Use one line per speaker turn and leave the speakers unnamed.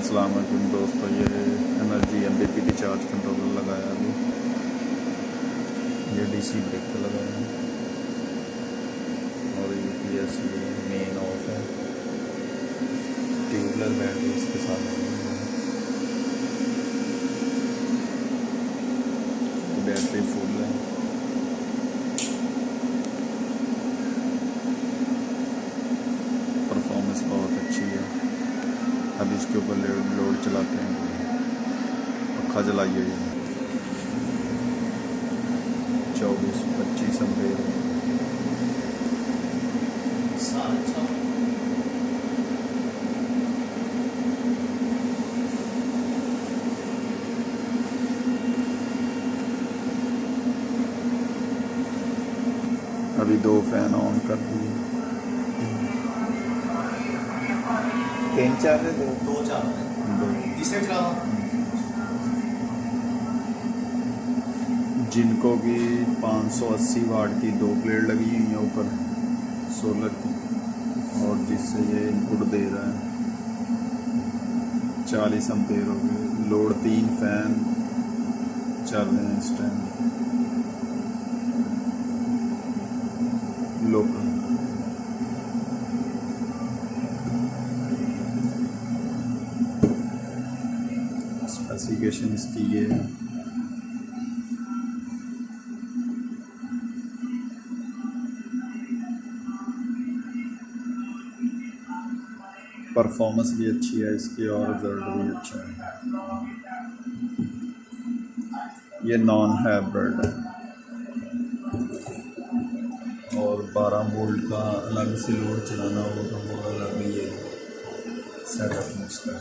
अस्सलाम वालेकुम दोस्तों, ये एनर्जी MPPT चार्ज कंट्रोलर लगाया अभी। ये DC ब्रेकर लगाया है और UPS मेन ऑफ है। ट्यूबलर बैटरी इसके साथ है। बैटरी फुल है। परफॉर्मेंस बहुत अच्छी है। अब इसके ऊपर लोड चलाते हैं। पंखा चलाइए 24-25 एम्पेयर। अभी 2 फैन ऑन कर दिए। 3-4 है,
2-4 तीसरे चला।
जिनको भी 580 वाट की 2 प्लेट लगी हुई है ऊपर सोलर की, और जिससे ये इनपुट दे रहा है 40 एम्पेयर हो गए। लोड 3 फैन चल रहे हैं इस टाइम लोकल। स्पेसिफिकेशन इसकी ये है। परफॉर्मेंस भी अच्छी है इसकी और रिजल्ट भी अच्छा है। ये नॉन हाइब्रिड है और 12 वोल्ट का अलग से लोड चलाना होगा तो वो अलग ये सेटअप है इसका।